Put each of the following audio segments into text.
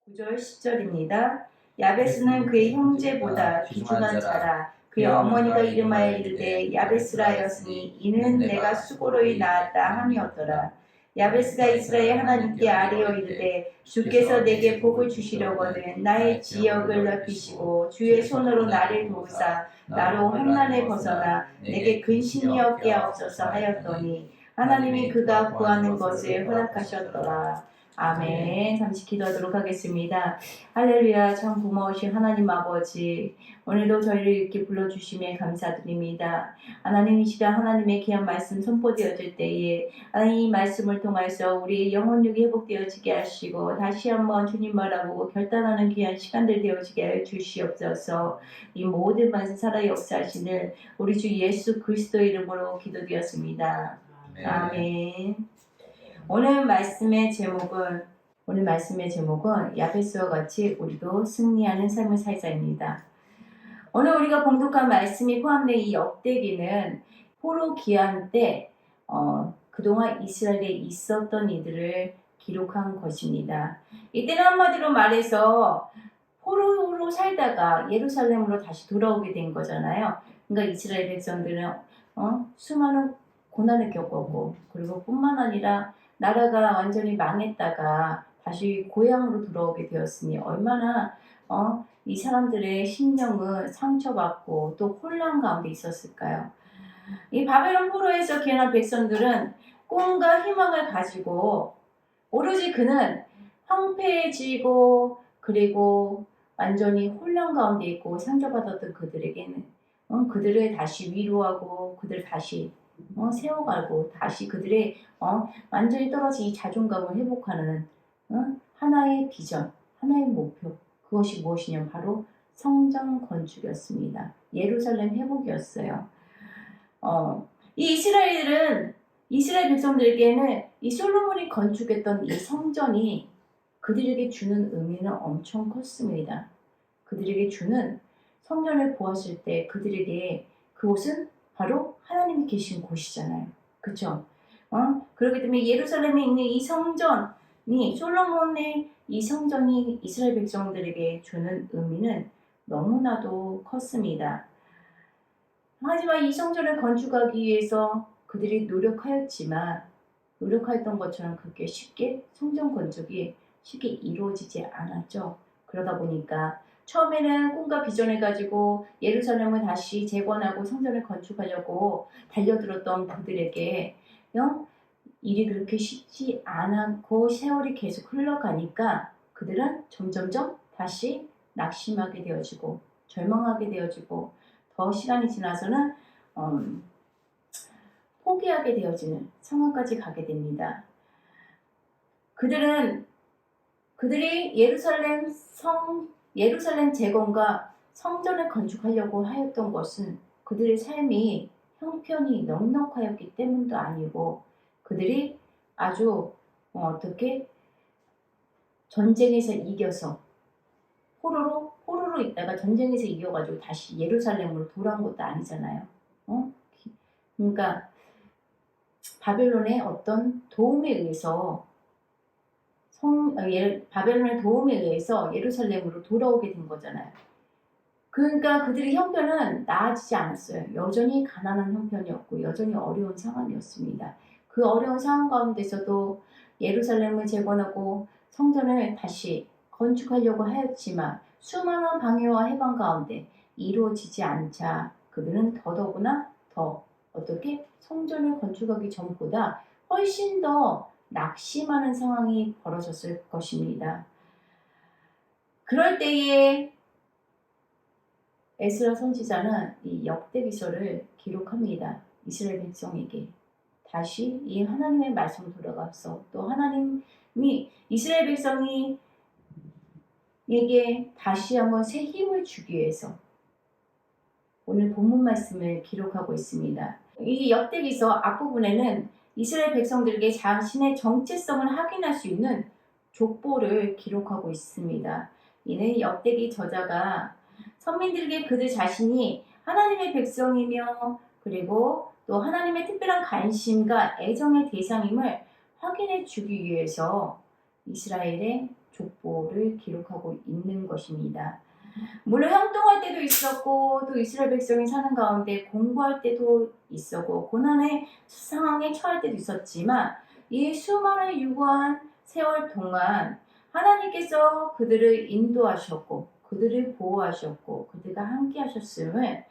9절 10절입니다. 야베스는 그의 형제보다 귀중한 자라. 그의 어머니가 이름하여 이르되 야베스라 하였으니 이는 내가 수고로이 낳았다 함이었더라. 야베스가 이스라엘 하나님께 아뢰어 이르되 주께서 내게 복을 주시려거든 나의 지역을 넓히시고 주의 손으로 나를 도우사 나로 환난에 벗어나 내게 근심이 없게 하옵소서 하였더니 하나님이 그가 구하는 것을 허락하셨더라. 아멘. 잠시 기도하도록 하겠습니다. 할렐루야. 참 고마우신 하나님 아버지, 오늘도 저희를 이렇게 불러주심에 감사드립니다. 하나님 이 시간 하나님의 귀한 말씀 선포되어질 때에 하나님 이 말씀을 통해서 우리의 영혼력이 회복되어지게 하시고 다시 한번 주님 바라보고 결단하는 귀한 시간들 되어지게 하여 주시옵소서. 이 모든 말씀 살아 역사하시는 우리 주 예수 그리스도의 이름으로 기도되었습니다. 아멘. 오늘 말씀의 제목은 야베스와 같이 우리도 승리하는 삶을 살자입니다. 오늘 우리가 봉독한 말씀이 포함된 이 역대기는 포로 기한 때 그동안 이스라엘에 있었던 이들을 기록한 것입니다. 이때는 한마디로 말해서 포로로 살다가 예루살렘으로 다시 돌아오게 된 거잖아요. 그러니까 이스라엘 백성들은 수많은 고난을 겪었고 그리고 뿐만 아니라 나라가 완전히 망했다가 다시 고향으로 돌아오게 되었으니 얼마나 이 사람들의 심령은 상처받고 또 혼란 가운데 있었을까요? 이 바벨론 포로에서 귀환한 백성들은 꿈과 희망을 가지고 오로지 그는 황폐해지고 그리고 완전히 혼란 가운데 있고 상처받았던 그들에게는 그들을 다시 위로하고 그들을 다시 세워가고 다시 그들의 완전히 떨어진 이 자존감을 회복하는 하나의 비전, 하나의 목표, 그것이 무엇이냐면 바로 성전 건축이었습니다. 예루살렘 회복이었어요. 이 이스라엘 백성들에게는 이 솔로몬이 건축했던 이 성전이 그들에게 주는 의미는 엄청 컸습니다. 그들에게 주는 성전을 보았을 때 그들에게 그곳은 바로 하나님이 계신 곳이잖아요. 그렇죠? 그렇기 때문에 예루살렘에 있는 이 성전이 솔로몬의 이 성전이 이스라엘 백성들에게 주는 의미는 너무나도 컸습니다. 하지만 이 성전을 건축하기 위해서 그들이 노력하였던 것처럼 그렇게 쉽게 성전 건축이 쉽게 이루어지지 않았죠. 그러다 보니까 처음에는 꿈과 비전을 가지고 예루살렘을 다시 재건하고 성전을 건축하려고 달려들었던 그들에게 일이 그렇게 쉽지 않았고 세월이 계속 흘러가니까 그들은 점점점 다시 낙심하게 되어지고 절망하게 되어지고 더 시간이 지나서는 포기하게 되어지는 상황까지 가게 됩니다. 그들이 예루살렘 재건과 성전을 건축하려고 하였던 것은 그들의 삶이 형편이 넉넉하였기 때문도 아니고 그들이 아주 어떻게 전쟁에서 이겨서 포로로 있다가 전쟁에서 이겨가지고 다시 예루살렘으로 돌아온 것도 아니잖아요. 그러니까 바벨론의 어떤 도움에 의해서 바벨론의 도움에 의해서 예루살렘으로 돌아오게 된 거잖아요. 그러니까 그들의 형편은 나아지지 않았어요. 여전히 가난한 형편이었고 여전히 어려운 상황이었습니다. 그 어려운 상황 가운데서도 예루살렘을 재건하고 성전을 다시 건축하려고 하였지만 수많은 방해와 해방 가운데 이루어지지 않자 그들은 더더구나 더 어떻게 성전을 건축하기 전보다 훨씬 더 낙심하는 상황이 벌어졌을 것입니다. 그럴 때에 에스라 선지자는 이 역대기서를 기록합니다. 이스라엘 백성에게 다시 이 하나님의 말씀으로 돌아가서 또 하나님이 이스라엘 백성에게 다시 한번 새 힘을 주기 위해서 오늘 본문 말씀을 기록하고 있습니다. 이 역대기서 앞부분에는 이스라엘 백성들에게 자신의 정체성을 확인할 수 있는 족보를 기록하고 있습니다. 이는 역대기 저자가 선민들에게 그들 자신이 하나님의 백성이며 그리고 또 하나님의 특별한 관심과 애정의 대상임을 확인해 주기 위해서 이스라엘의 족보를 기록하고 있는 것입니다. 물론 형통할 때도 있었고 또 이스라엘 백성이 사는 가운데 공부할 때도 있었고 고난의 상황에 처할 때도 있었지만 이 수많은 유구한 세월 동안 하나님께서 그들을 인도하셨고 그들을 보호하셨고 그들과 함께 하셨음을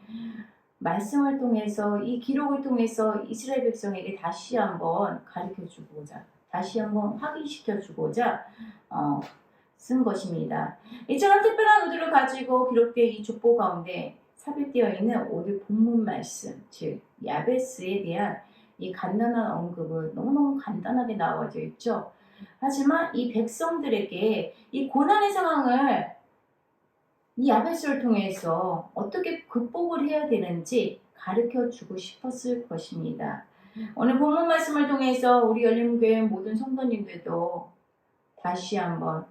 말씀을 통해서 이 기록을 통해서 이스라엘 백성에게 다시 한번 가르쳐 주고자 다시 한번 확인시켜 주고자 쓴 것입니다. 이처럼 특별한 의도를 가지고 기록된 이 족보 가운데 삽입되어 있는 오늘 본문 말씀, 즉 야베스에 대한 이 간단한 언급은 너무너무 간단하게 나와져 있죠. 하지만 이 백성들에게 이 고난의 상황을 이 야베스를 통해서 어떻게 극복을 해야 되는지 가르쳐 주고 싶었을 것입니다. 오늘 본문 말씀을 통해서 우리 열린교회 모든 성도님들도 다시 한번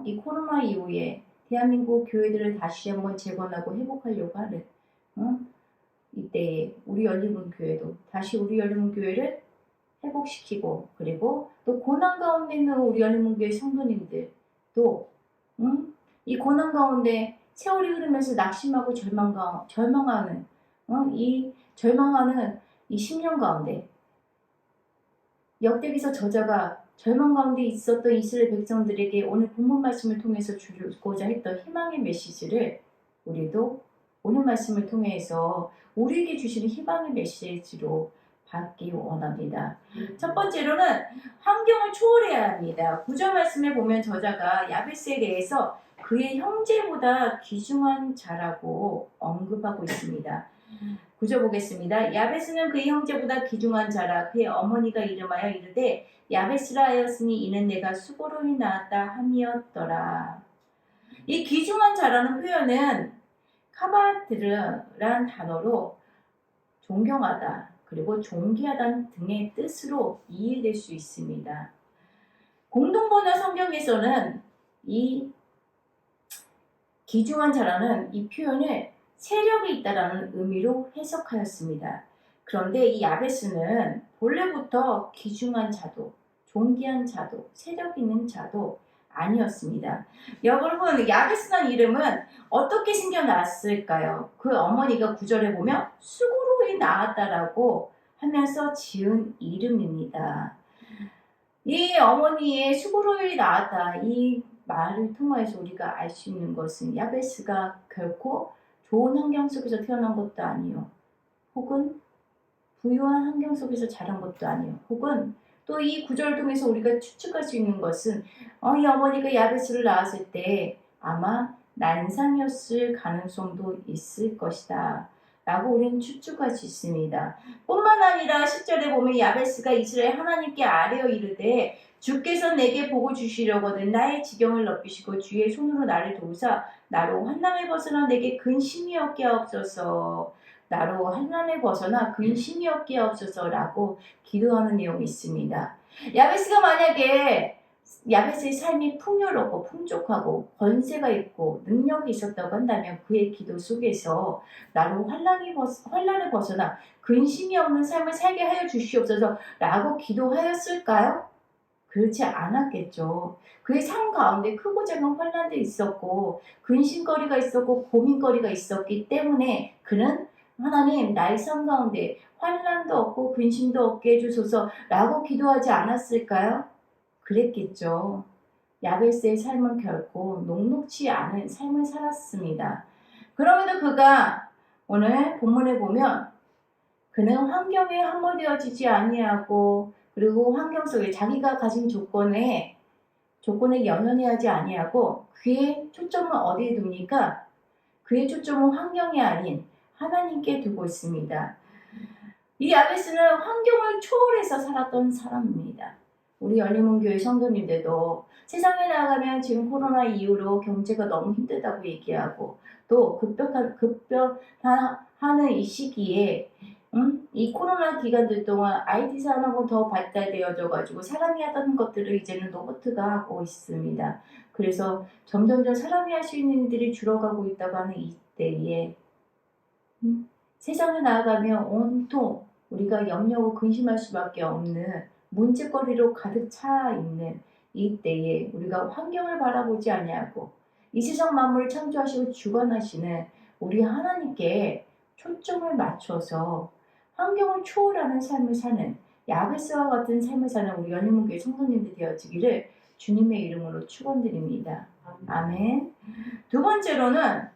이 코로나 이후에 대한민국 교회들을 다시 한번 재건하고 회복하려고 하는 이때에 우리 열린교회도 다시 우리 열린교회를 회복시키고 그리고 또 고난 가운데 있는 우리 열린교회 성도님들도 이 고난 가운데 세월이 흐르면서 낙심하고 절망하는 이 10년 가운데 역대기서 저자가 절망 가운데 있었던 이스라엘 백성들에게 오늘 본문 말씀을 통해서 주고자 했던 희망의 메시지를 우리도 오늘 말씀을 통해서 우리에게 주시는 희망의 메시지로 받기 원합니다. 첫 번째로는 환경을 초월해야 합니다. 9절 말씀에 보면 저자가 야베스에 대해서 그의 형제보다 귀중한 자라고 언급하고 있습니다. 9절 보겠습니다. 야베스는 그의 형제보다 귀중한 자라 그의 어머니가 이름하여 이르되 야베스라 하였으니 이는 내가 수고로 낳았다 함이었더라. 이 귀중한 자라는 표현은 카바드르란 단어로 존경하다 그리고 존귀하다는 등의 뜻으로 이해될 수 있습니다. 공동번역 성경에서는 이 귀중한 자라는 이 표현을 세력이 있다라는 의미로 해석하였습니다. 그런데 이 야베스는 본래부터 귀중한 자도, 존귀한 자도, 세력 있는 자도 아니었습니다. 여러분, 야베스라는 이름은 어떻게 생겨났을까요? 그 어머니가 9절에 보면 수고로이 낳았다라고 하면서 지은 이름입니다. 이 어머니의 수고로이 낳았다, 이 말을 통해서 우리가 알 수 있는 것은 야베스가 결코 좋은 환경 속에서 태어난 것도 아니요. 혹은 부유한 환경 속에서 자란 것도 아니요. 혹은 또 이 구절을 통해서 우리가 추측할 수 있는 것은 이 어머니가 야베스를 낳았을 때 아마 난상이었을 가능성도 있을 것이다 라고 우리는 추측할 수 있습니다. 뿐만 아니라 10절에 보면 야베스가 이스라엘 하나님께 아뢰어 이르되 주께서 내게 복을 주시려거든 나의 지경을 넓히시고 주의 손으로 나를 도우사 나로 환난을 벗어나 내게 근심이 없게 하옵소서. 나로 환난을 벗어나 근심이 없게 하옵소서라고 기도하는 내용이 있습니다. 야베스가 만약에 야베스의 삶이 풍요롭고 풍족하고 권세가 있고 능력이 있었다고 한다면 그의 기도 속에서 나로 환난을 벗어나 근심이 없는 삶을 살게 하여 주시옵소서 라고 기도하였을까요? 그렇지 않았겠죠. 그의 삶 가운데 크고 작은 환난도 있었고 근심거리가 있었고 고민거리가 있었기 때문에 그는 하나님 나의 삶 가운데 환난도 없고 근심도 없게 해주소서 라고 기도하지 않았을까요? 그랬겠죠. 야베스의 삶은 결코 녹록지 않은 삶을 살았습니다. 그럼에도 그가 오늘 본문에 보면 그는 환경에 함몰되어지지 아니하고 그리고 환경 속에 자기가 가진 조건에 연연해하지 아니하고 그의 초점은 어디에 둡니까? 그의 초점은 환경이 아닌 하나님께 두고 있습니다. 이 야베스는 환경을 초월해서 살았던 사람입니다. 우리 열린문교회 성도님들도 세상에 나가면 지금 코로나 이후로 경제가 너무 힘들다고 얘기하고 또 급변하는 이 시기에 이 코로나 기간들 동안 IT 산업은 더 발달되어져 가지고 사람이 하던 것들을 이제는 로봇가 하고 있습니다. 그래서 점점점 사람이 할 수 있는 일들이 줄어가고 있다고 하는 이때에 세상에 나아가면 온통 우리가 염려하고 근심할 수밖에 없는 문제거리로 가득 차 있는 이때에 우리가 환경을 바라보지 아니하고 이 세상 만물을 창조하시고 주관하시는 우리 하나님께 초점을 맞춰서 환경을 초월하는 삶을 사는 야베스와 같은 삶을 사는 우리 연희문교회 성도님들 되어지기를 주님의 이름으로 축원드립니다. 아멘. 두 번째로는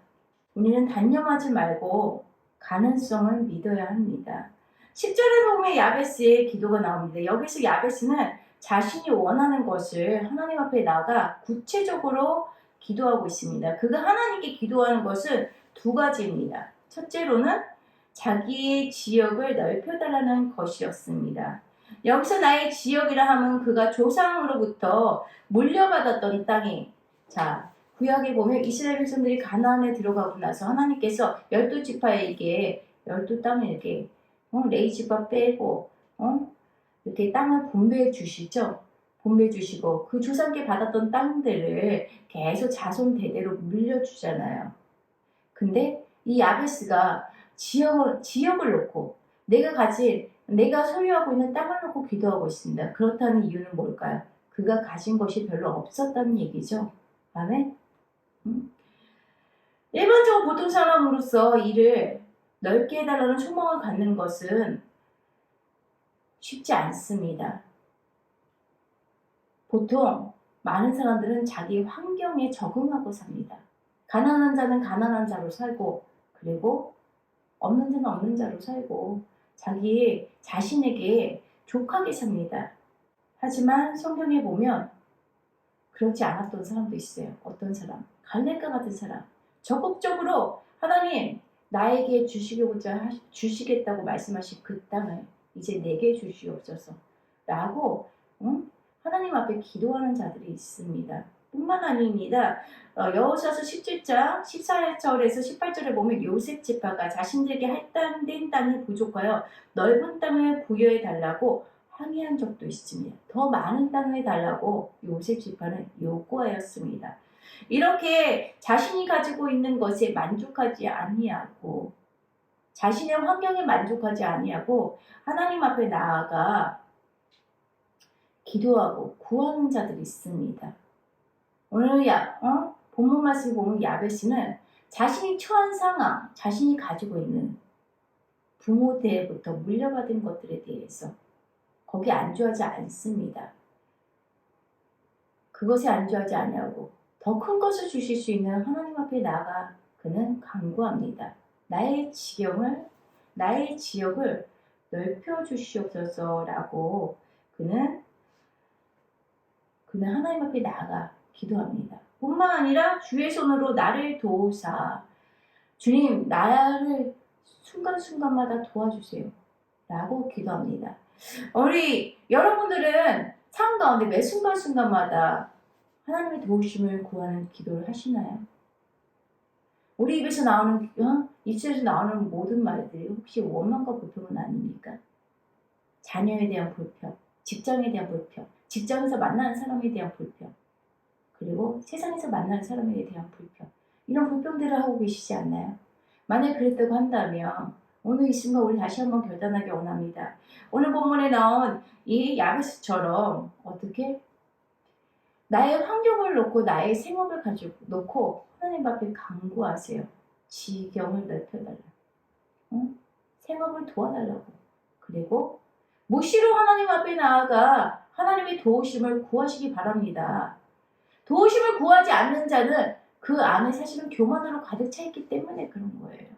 우리는 단념하지 말고 가능성을 믿어야 합니다. 10절에 보면 야베스의 기도가 나옵니다. 여기서 야베스는 자신이 원하는 것을 하나님 앞에 나가 구체적으로 기도하고 있습니다. 그가 하나님께 기도하는 것은 두 가지입니다. 첫째로는 자기의 지역을 넓혀달라는 것이었습니다. 여기서 나의 지역이라 하면 그가 조상으로부터 물려받았던 땅이, 자, 구약에 보면 이스라엘 백성들이 가나안에 들어가고 나서 하나님께서 12지파에게 12땅에게 레위지파 빼고 이렇게 땅을 분배해 주시죠. 분배해 주시고 그 조상께 받았던 땅들을 계속 자손 대대로 물려주잖아요. 근데 이 야베스가 지역을 놓고 내가 소유하고 있는 땅을 놓고 기도하고 있습니다. 그렇다는 이유는 뭘까요? 그가 가진 것이 별로 없었다는 얘기죠. 아멘. 일반적으로 보통 사람으로서 이를 넓게 해달라는 소망을 갖는 것은 쉽지 않습니다. 보통 많은 사람들은 자기 환경에 적응하고 삽니다. 가난한 자는 가난한 자로 살고, 그리고 없는 자는 없는 자로 살고, 자기 자신에게 족하게 삽니다. 하지만 성경에 보면 그렇지 않았던 사람도 있어요. 어떤 사람? 갈렙과 같은 사람. 적극적으로 하나님 나에게 주시겠다고 말씀하신 그 땅을 이제 내게 주시옵소서 라고 하나님 앞에 기도하는 자들이 있습니다. 뿐만 아닙니다. 여호수아서 17장 14절에서 18절에 보면 요셉 지파가 자신들에게 할당된 땅이 부족하여 넓은 땅을 부여해 달라고 항의한 적도 있습니다. 더 많은 땅을 달라고 요셉 지파는 요구하였습니다. 이렇게 자신이 가지고 있는 것에 만족하지 아니하고 자신의 환경에 만족하지 아니하고 하나님 앞에 나아가 기도하고 구하는 자들이 있습니다. 오늘 본문 말씀 보면 야베스는 자신이 처한 상황, 자신이 가지고 있는 부모 때부터 물려받은 것들에 대해서 거기에 안주하지 않습니다. 그것에 안주하지 아니하고 더 큰 것을 주실 수 있는 하나님 앞에 나아가 그는 간구합니다. 나의 지역을 넓혀 주시옵소서라고 그는 하나님 앞에 나아가 기도합니다. 뿐만 아니라 주의 손으로 나를 도우사 주님 나를 순간순간마다 도와주세요 라고 기도합니다. 우리 여러분들은 삶 가운데 매 순간순간마다 하나님의 도우심을 구하는 기도를 하시나요? 우리 입에서 나오는 입술에서 나오는 모든 말들이 혹시 원망과 불평은 아닙니까? 자녀에 대한 불평, 직장에 대한 불평, 직장에서 만나는 사람에 대한 불평, 그리고 세상에서 만나는 사람에 대한 불평, 이런 불평들을 하고 계시지 않나요? 만약 그랬다고 한다면 오늘 이 순간 우리 다시 한번 결단하기 원합니다. 오늘 본문에 나온 이 야베스처럼 어떻게 나의 환경을 놓고 나의 생업을 가지고 놓고 하나님 앞에 간구하세요. 지경을 넓혀달라. 생업을 도와달라고. 그리고 묵시로 하나님 앞에 나아가 하나님의 도우심을 구하시기 바랍니다. 도우심을 구하지 않는 자는 그 안에 사실은 교만으로 가득 차 있기 때문에 그런 거예요.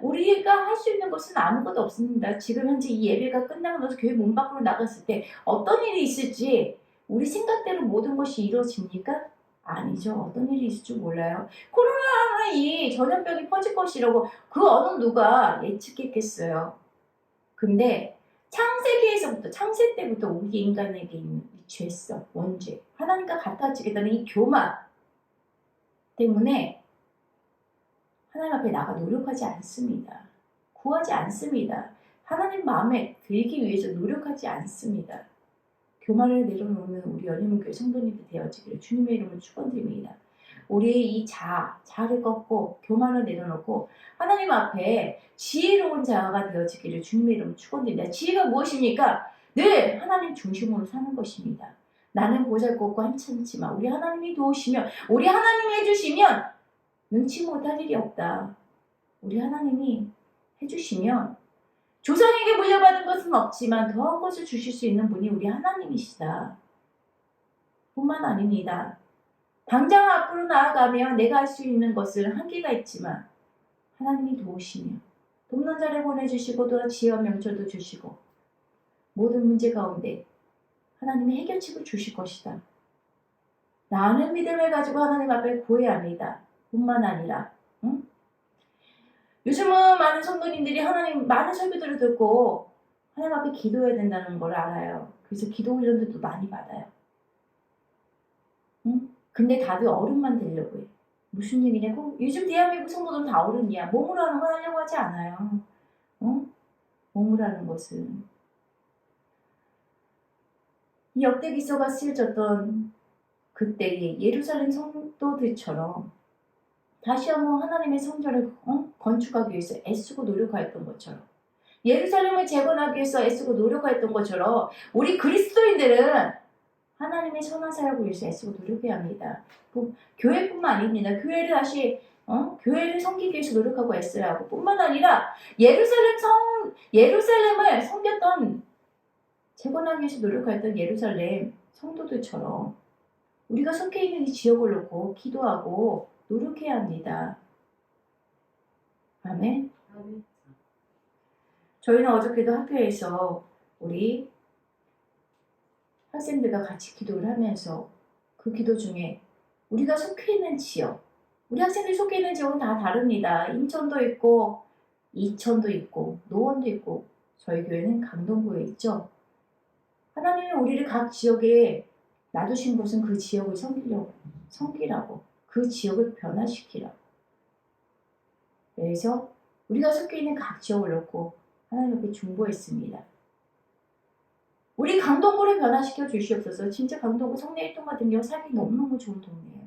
우리가 할 수 있는 것은 아무것도 없습니다. 지금 현재 이 예배가 끝나고 나서 교회 문 밖으로 나갔을 때 어떤 일이 있을지 우리 생각대로 모든 것이 이루어집니까? 아니죠. 어떤 일이 있을 줄 몰라요. 코로나는 이 전염병이 퍼질 것이라고 그 어느 누가 예측했겠어요. 근데 창세 때부터 우리 인간에게 있는 이 죄성, 원죄, 하나님과 같아지겠다는 이 교만 때문에 하나님 앞에 나가 노력하지 않습니다. 구하지 않습니다. 하나님 마음에 들기 위해서 노력하지 않습니다. 교만을 내려놓는 우리 연희문교회 성도님들 되어지기를 주님의 이름으로 축원드립니다. 우리의 이 자아를 꺾고 교만을 내려놓고 하나님 앞에 지혜로운 자아가 되어지기를 주님의 이름으로 축원드립니다. 지혜가 무엇입니까? 늘 하나님 중심으로 사는 것입니다. 나는 보잘것고 한참지만 우리 하나님이 도우시면, 우리 하나님이 해주시면 능치 못할 일이 없다. 우리 하나님이 해주시면 조상에게 물려받은 것은 없지만 더한 것을 주실 수 있는 분이 우리 하나님이시다. 뿐만 아닙니다. 당장 앞으로 나아가면 내가 할 수 있는 것은 한계가 있지만 하나님이 도우시며 돕는 자를 보내주시고 또 지혜와 명철도 주시고 모든 문제 가운데 하나님이 해결책을 주실 것이다. 나는 믿음을 가지고 하나님 앞에 구해야 합니다. 뿐만 아니라 요즘은 많은 성도님들이 하나님 많은 설교들을 듣고 하나님 앞에 기도해야 된다는 걸 알아요. 그래서 기도 훈련도 많이 받아요. 근데 다들 어른만 되려고 해. 무슨 얘기냐고? 요즘 대한민국 성도들은 다 어른이야. 몸으로 하는 건 하려고 하지 않아요. 몸으로 하는 것은. 이 역대기서가 쓰여졌던 그때의 예루살렘 성도들처럼 다시 한번 하나님의 성전을 건축하기 위해서 애쓰고 노력하였던 것처럼, 예루살렘을 재건하기 위해서 애쓰고 노력하였던 것처럼 우리 그리스도인들은 하나님의 선한 사역을 위해서 애쓰고 노력해야 합니다. 교회뿐만 아닙니다. 교회를 다시 교회를 섬기기 위해서 노력하고 애써야 하고, 뿐만 아니라 예루살렘을 섬겼던, 재건하기 위해서 노력했던 예루살렘 성도들처럼 우리가 속해 있는 이 지역을 놓고 기도하고 노력해야 합니다. 아멘. 저희는 어저께도 학교에서 우리 학생들과 같이 기도를 하면서 그 기도 중에 우리가 속해 있는 지역, 우리 학생들이 속해 있는 지역은 다 다릅니다. 인천도 있고 이천도 있고 노원도 있고 저희 교회는 강동구에 있죠. 하나님이 우리를 각 지역에 놔두신 곳은 그 지역을 섬기라고, 그 지역을 변화시키라고. 그래서 우리가 속해 있는 각 지역을 놓고 하나님 앞에 중보했습니다. 우리 강동구를 변화시켜 주시옵소서. 진짜 강동구 성내일동 같은 경우 살기 너무너무 좋은 동네예요.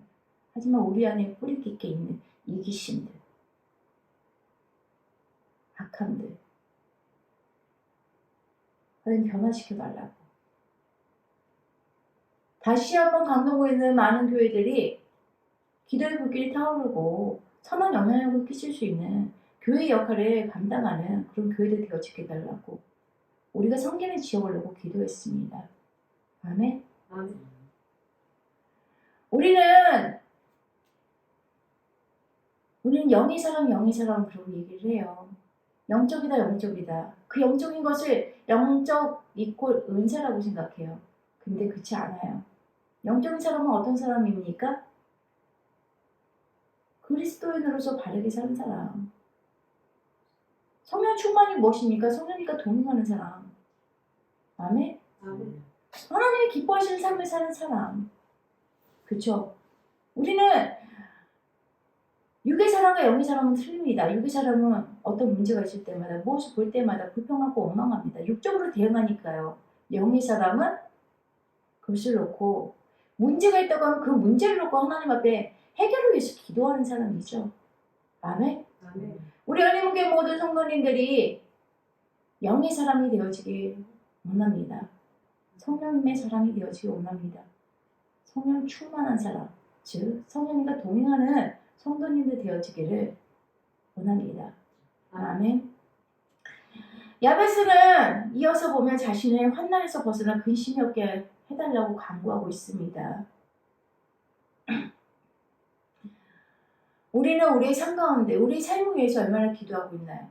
하지만 우리 안에 뿌리 깊게 있는 이기심들, 악함들, 하나님 변화시켜 달라고. 다시 한번 강동구에 있는 많은 교회들이 기도의 불길이 타오르고 선한 영향력을 끼칠 수 있는 교회의 역할을 감당하는 그런 교회들 되어지게 달라고 우리가 섬기는 지역을 놓고 기도했습니다. 아멘. 아멘. 우리는 영의 사랑 그러고 얘기를 해요. 영적이다. 그 영적인 것을 영적 이퀄 은사라고 생각해요. 근데 그렇지 않아요. 영적인 사람은 어떤 사람입니까? 그리스도인으로서 바르게 사는 사람. 성령 충만이 무엇입니까? 성령님과 동행하는 사람. 아멘? 아멘. 하나님이 기뻐하시는 삶을 사는 사람. 그렇죠? 우리는 육의 사랑과 영의 사랑은 틀립니다. 육의 사랑은 어떤 문제가 있을 때마다, 무엇을 볼 때마다 불평하고 원망합니다. 육적으로 대응하니까요. 영의 사람은 그것을 놓고 문제가 있다고 하면 그 문제를 놓고 하나님 앞에 해결을 위해서 기도하는 사람이죠. 아멘? 아멘. 우리 열린문교회 모든 성도님들이 영의 사람이 되어지길 원합니다. 성령님의 사람이 되어지길 원합니다. 성령 충만한 사람, 즉 성령님과 동행하는 성도님들 되어지기를 원합니다. 아멘. 야베스는 이어서 보면 자신의 환난에서 벗어나 근심이 없게 해달라고 간구하고 있습니다. 우리는 우리의 삶 가운데 우리의 삶을 위해서 얼마나 기도하고 있나요?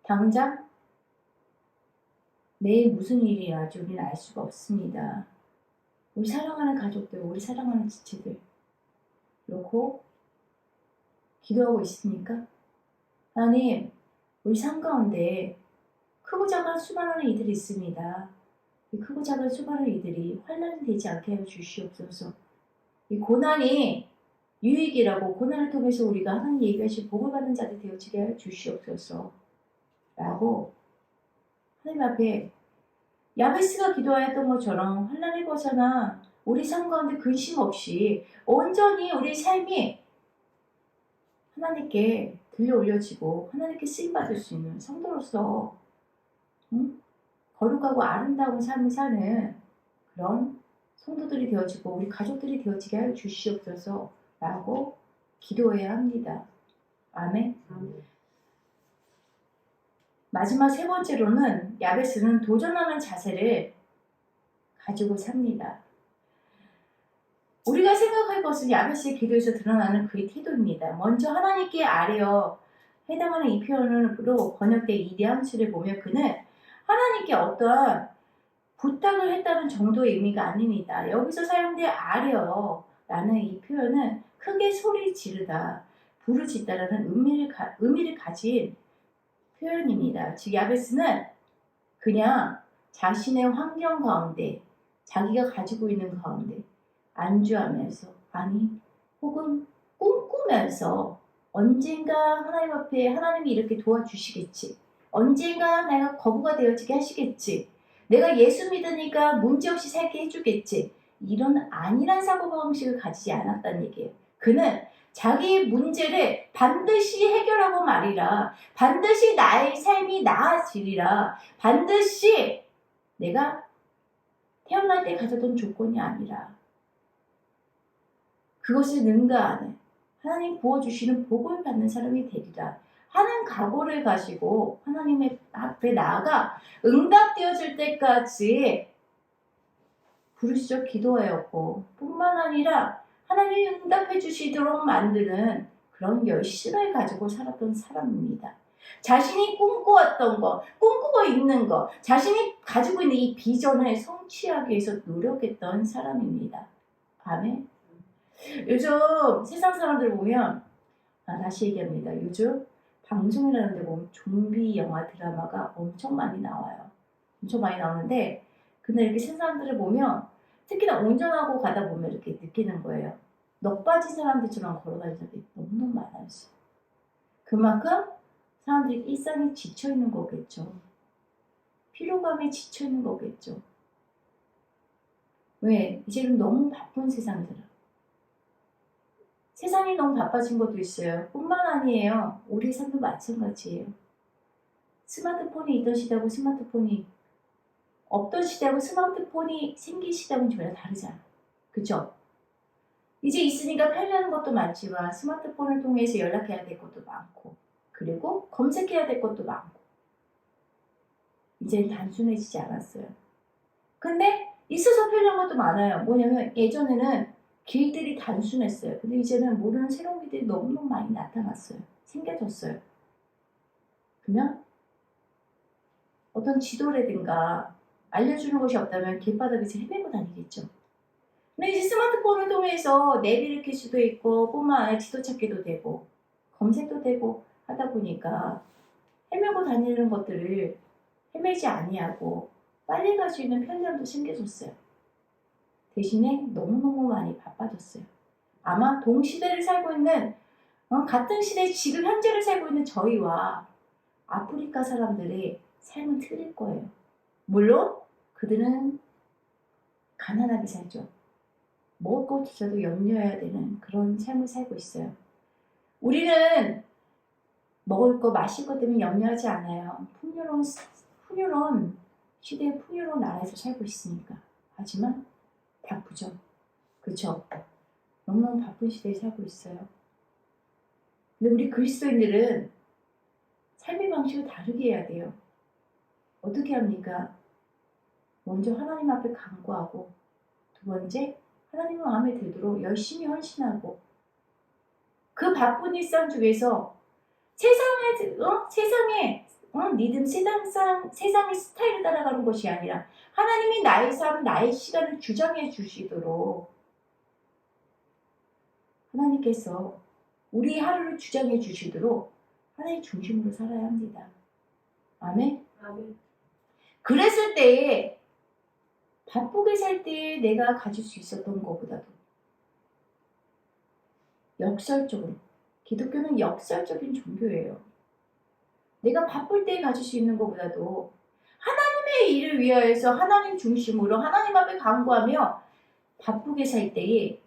당장 내일 무슨 일이 일어날지 우리는 알 수가 없습니다. 우리 사랑하는 가족들, 우리 사랑하는 지체들 그렇고 기도하고 있습니까? 하나님, 우리 삶 가운데 크고 작은 수많은 이들이 있습니다. 이 크고 작은 수많은 이들이 환난이 되지 않게 하여 주시옵소서. 이 고난이 유익이라고, 고난을 통해서 우리가 하나님 얘기하신 복을 받는 자들 되어지게 하여 주시옵소서 라고 하나님 앞에 야베스가 기도하였던 것처럼 환난을 벗어나 우리 삶 가운데 근심 없이 온전히 우리 삶이 하나님께 들려 올려지고 하나님께 쓰임받을 수 있는 성도로서 거룩하고 아름다운 삶을 사는 그런 성도들이 되어지고 우리 가족들이 되어지게 하여 주시옵소서 라고 기도해야 합니다. 아멘. 마지막 세 번째로는 야베스는 도전하는 자세를 가지고 삽니다. 우리가 생각할 것은 야베스의 기도에서 드러나는 그의 태도입니다. 먼저 하나님께 아뢰어 해당하는 이 표현으로 번역된 이 뉘앙스를 보면 그는 하나님께 어떠한 부탁을 했다는 정도의 의미가 아닙니다. 여기서 사용된 아뢰어라는 이 표현은 크게 소리 지르다, 부르짖다라는 의미를 가진 표현입니다. 즉 야베스는 그냥 자신의 환경 가운데 자기가 가지고 있는 가운데 안주하면서 혹은 꿈꾸면서 언젠가 하나님 앞에 하나님이 이렇게 도와주시겠지. 언젠가 내가 거부가 되어지게 하시겠지. 내가 예수 믿으니까 문제없이 살게 해주겠지. 이런 안일한 사고방식을 가지지 않았다는 얘기예요. 그는 자기의 문제를 반드시 해결하고 말이라. 반드시 나의 삶이 나아지리라. 반드시 내가 태어날 때 가졌던 조건이 아니라 그것을 능가하는 하나님 부어주시는 복을 받는 사람이 되리라 하는 각오를 가지고 하나님의 앞에 나아가 응답되어질 때까지 부르짖어 기도하였고 뿐만 아니라 하나님이 응답해 주시도록 만드는 그런 열심을 가지고 살았던 사람입니다. 자신이 꿈꿔왔던 것, 꿈꾸고 있는 것, 자신이 가지고 있는 이 비전을 성취하기 위해서 노력했던 사람입니다. 아멘. 요즘 세상 사람들 보면 다시 얘기합니다. 요즘 방송이라는 데 보면 좀비 영화 드라마가 엄청 많이 나와요. 엄청 많이 나오는데 근데 이렇게 세상 사람들을 보면 특히나 운전하고 가다 보면 이렇게 느끼는 거예요. 넋 빠진 사람들처럼 걸어다니는 사람들이 너무너무 많아요. 그만큼 사람들이 일상에 지쳐있는 거겠죠. 피로감에 지쳐있는 거겠죠. 왜? 이제는 너무 바쁜 세상이더라. 세상이 너무 바빠진 것도 있어요. 뿐만 아니에요. 우리 삶도 마찬가지예요. 스마트폰이 있던 시대하고 스마트폰이 없던 시대하고 스마트폰이 생긴 시대하고는 전혀 다르잖아. 그죠? 이제 있으니까 편리한 것도 많지만 스마트폰을 통해서 연락해야 될 것도 많고 그리고 검색해야 될 것도 많고 이제는 단순해지지 않았어요. 근데 있어서 편리한 것도 많아요. 뭐냐면 예전에는 길들이 단순했어요. 근데 이제는 모르는 새로운 길들이 너무너무 많이 나타났어요. 생겨졌어요. 그러면 어떤 지도라든가 알려주는 것이 없다면 길바닥에서 헤매고 다니겠죠. 근데 이제 스마트폰을 통해서 내비를 켤 수도 있고 뿐만 아니라 지도 찾기도 되고 검색도 되고 하다 보니까 헤매고 다니는 것들을 헤매지 아니하고 빨리 갈 수 있는 편리함도 생겨졌어요. 대신에 너무너무 많이 바빠졌어요. 아마 동시대를 살고 있는 같은 시대 지금 현재를 살고 있는 저희와 아프리카 사람들의 삶은 틀릴 거예요. 물론 그들은 가난하게 살죠. 먹을 것조차도 염려해야 되는 그런 삶을 살고 있어요. 우리는 먹을 거, 마실 것 때문에 염려하지 않아요. 풍요로운 시대의 풍요로운 나라에서 살고 있으니까. 하지만 바쁘죠. 그렇죠? 너무너무 바쁜 시대에 살고 있어요. 근데 우리 그리스도인들은 삶의 방식을 다르게 해야 돼요. 어떻게 합니까? 먼저 하나님 앞에 간구하고 두 번째 하나님의 마음에 들도록 열심히 헌신하고 그 바쁜 일상 중에서 세상의 리듬, 세상의 스타일을 따라가는 것이 아니라 하나님이 나의 삶, 나의 시간을 주장해 주시도록 하나님께서 우리 하루를 주장해 주시도록 하나님 중심으로 살아야 합니다. 아멘? 아멘. 그랬을 때에 바쁘게 살 때 내가 가질 수 있었던 것보다도 역설적으로 기독교는 역설적인 종교예요. 내가 바쁠 때 가질 수 있는 것보다도 하나님의 일을 위하여서 하나님 중심으로 하나님 앞에 간구하며 바쁘게 살 때에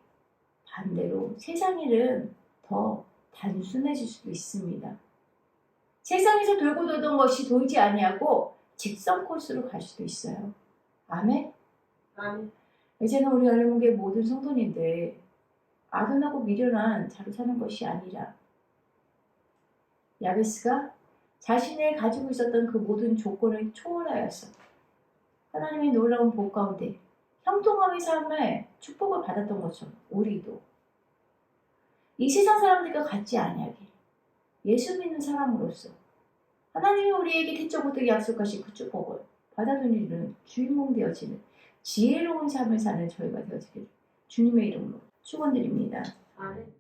반대로 세상 일은 더 단순해질 수도 있습니다. 세상에서 돌고 돌던 것이 돌지 아니하고 직선 코스로 갈 수도 있어요. 아멘? 아멘. 이제는 우리 열린문교회 모든 성도님들 아둔하고 미련한 자로 사는 것이 아니라 야베스가 자신의 가지고 있었던 그 모든 조건을 초월하여서 하나님의 놀라운 복 가운데 형통함의 삶에 축복을 받았던 것처럼 우리도 이 세상 사람들과 같지 아니하게 예수 믿는 사람으로서 하나님이 우리에게 태초부터 약속하신 그 축복을 받아들이는 주인공 되어지는 지혜로운 삶을 사는 저희가 되어지기를 주님의 이름으로 축원드립니다. 아멘.